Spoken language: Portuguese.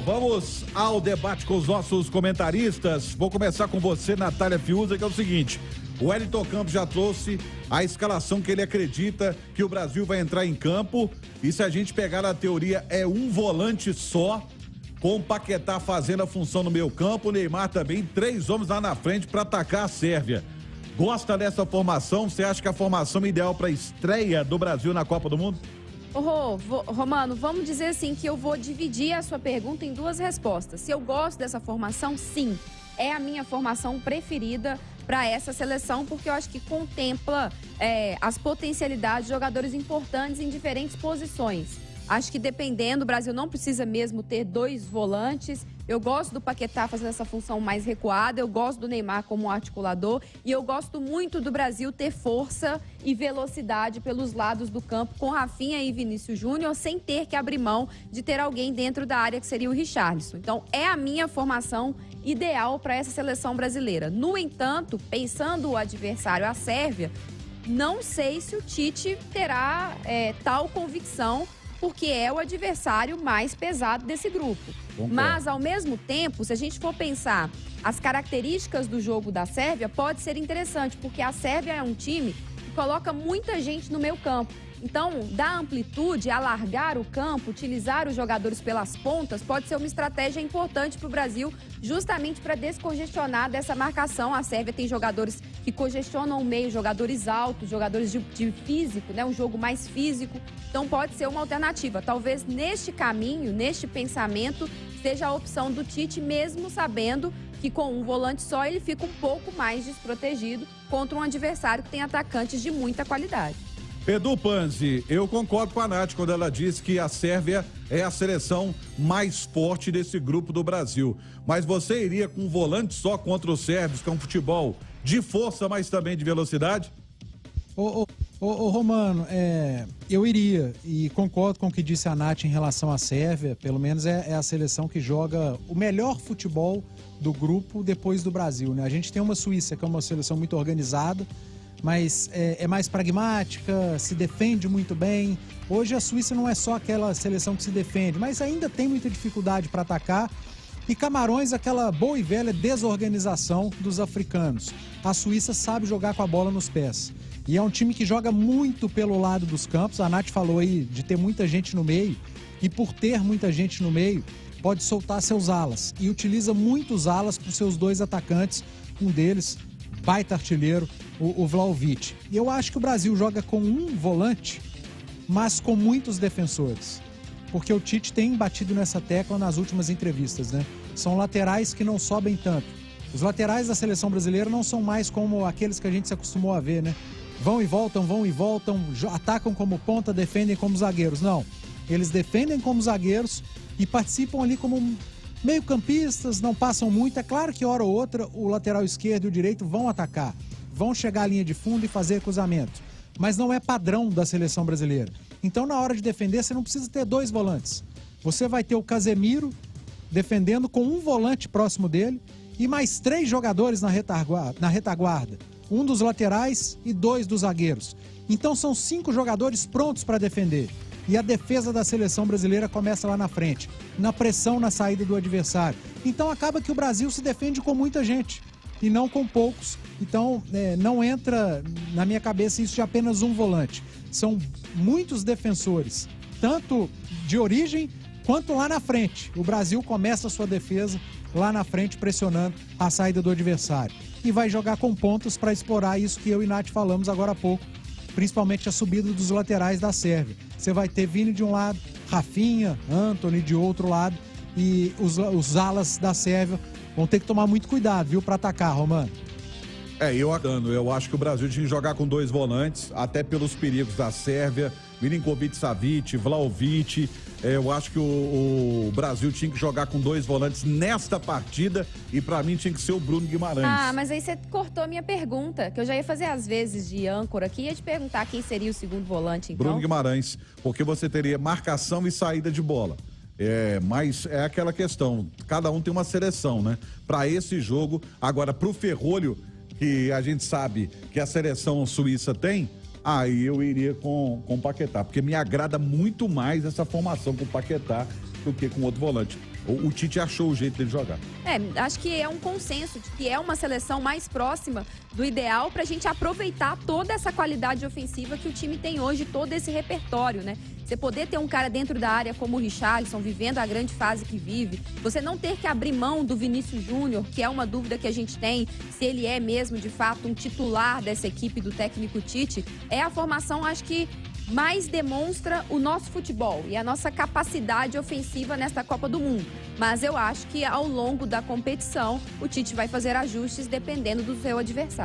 vamos ao debate com os nossos comentaristas. Vou começar com você, Natália Fiuza, que é o seguinte: o Wellington Campos já trouxe a escalação que ele acredita que o Brasil vai entrar em campo. E se a gente pegar a teoria, é um volante só, com o Paquetá fazendo a função no meio campo, o Neymar também, 3 homens lá na frente para atacar a Sérvia. Gosta dessa formação? Você acha que é a formação ideal para a estreia do Brasil na Copa do Mundo? Romano, vamos dizer assim que eu vou dividir a sua pergunta em 2 respostas. Se eu gosto dessa formação, sim, é a minha formação preferida para essa seleção, porque eu acho que contempla as potencialidades de jogadores importantes em diferentes posições. Acho que dependendo, o Brasil não precisa mesmo ter 2 volantes. Eu gosto do Paquetá fazendo essa função mais recuada, eu gosto do Neymar como articulador e eu gosto muito do Brasil ter força e velocidade pelos lados do campo com Rafinha e Vinícius Júnior, sem ter que abrir mão de ter alguém dentro da área que seria o Richarlison. Então, é a minha formação ideal para essa seleção brasileira. No entanto, pensando o adversário, a Sérvia, não sei se o Tite terá tal convicção, porque é o adversário mais pesado desse grupo. Mas, ao mesmo tempo, se a gente for pensar as características do jogo da Sérvia, pode ser interessante, porque a Sérvia é um time que coloca muita gente no meio campo. Então, dar amplitude, alargar o campo, utilizar os jogadores pelas pontas, pode ser uma estratégia importante para o Brasil, justamente para descongestionar dessa marcação. A Sérvia tem jogadores que congestionam o meio, jogadores altos, jogadores de físico, né? Um jogo mais físico. Então, pode ser uma alternativa. Talvez neste caminho, neste pensamento, seja a opção do Tite, mesmo sabendo que com um volante só ele fica um pouco mais desprotegido contra um adversário que tem atacantes de muita qualidade. Edu Panzi, eu concordo com a Nath quando ela diz que a Sérvia é a seleção mais forte desse grupo do Brasil. Mas você iria com um volante só contra os sérvios, que é um futebol de força, mas também de velocidade? Romano, eu iria e concordo com o que disse a Nath em relação à Sérvia. Pelo menos é a seleção que joga o melhor futebol do grupo depois do Brasil, né? A gente tem uma Suíça que é uma seleção muito organizada, mas é mais pragmática, se defende muito bem. Hoje a Suíça não é só aquela seleção que se defende, mas ainda tem muita dificuldade para atacar. E Camarões, aquela boa e velha desorganização dos africanos. A Suíça sabe jogar com a bola nos pés. E é um time que joga muito pelo lado dos campos. A Nath falou aí de ter muita gente no meio. E por ter muita gente no meio, pode soltar seus alas. E utiliza muitos alas para os seus 2 atacantes. Um deles, baita artilheiro, o Vlahovic. E eu acho que o Brasil joga com um volante, mas com muitos defensores. Porque o Tite tem batido nessa tecla nas últimas entrevistas, né? São laterais que não sobem tanto. Os laterais da seleção brasileira não são mais como aqueles que a gente se acostumou a ver, né? Vão e voltam, atacam como ponta, defendem como zagueiros. Não, eles defendem como zagueiros e participam ali como meio-campistas, não passam muito. É claro que hora ou outra o lateral esquerdo e o direito vão atacar, vão chegar à linha de fundo e fazer cruzamento. Mas não é padrão da seleção brasileira. Então, na hora de defender, você não precisa ter 2 volantes. Você vai ter o Casemiro defendendo com um volante próximo dele e mais 3 jogadores na retaguarda. Um dos laterais e 2 dos zagueiros. Então, são 5 jogadores prontos para defender. E a defesa da seleção brasileira começa lá na frente, na pressão na saída do adversário. Então, acaba que o Brasil se defende com muita gente e não com poucos. Então, não entra na minha cabeça isso de apenas um volante. São muitos defensores, tanto de origem quanto lá na frente. O Brasil começa a sua defesa lá na frente, pressionando a saída do adversário. E vai jogar com pontas para explorar isso que eu e Nath falamos agora há pouco, principalmente a subida dos laterais da Sérvia. Você vai ter Vini de um lado, Rafinha, Antony de outro lado, e os alas da Sérvia vão ter que tomar muito cuidado, viu, para atacar, Romano. Eu acho que o Brasil tinha que jogar com 2 volantes, até pelos perigos da Sérvia, Milinkovic-Savic, Vlahovic. Eu acho que o Brasil tinha que jogar com 2 volantes nesta partida e pra mim tinha que ser o Bruno Guimarães. Ah, mas aí você cortou a minha pergunta, que eu já ia fazer às vezes de âncora aqui, ia te perguntar quem seria o segundo volante, então. Bruno Guimarães, porque você teria marcação e saída de bola. Mas é aquela questão, cada um tem uma seleção, né? Pra esse jogo, agora pro Ferrolho, que a gente sabe que a seleção suíça tem, aí eu iria com o Paquetá, porque me agrada muito mais essa formação com o Paquetá do que com outro volante. o Tite achou o jeito dele jogar. Acho que é um consenso de que é uma seleção mais próxima do ideal pra gente aproveitar toda essa qualidade ofensiva que o time tem hoje, todo esse repertório, né? Você poder ter um cara dentro da área como o Richarlison, vivendo a grande fase que vive, você não ter que abrir mão do Vinícius Júnior, que é uma dúvida que a gente tem, se ele é mesmo, de fato, um titular dessa equipe do técnico Tite, é a formação, acho que, mais demonstra o nosso futebol e a nossa capacidade ofensiva nesta Copa do Mundo. Mas eu acho que ao longo da competição, o Tite vai fazer ajustes dependendo do seu adversário.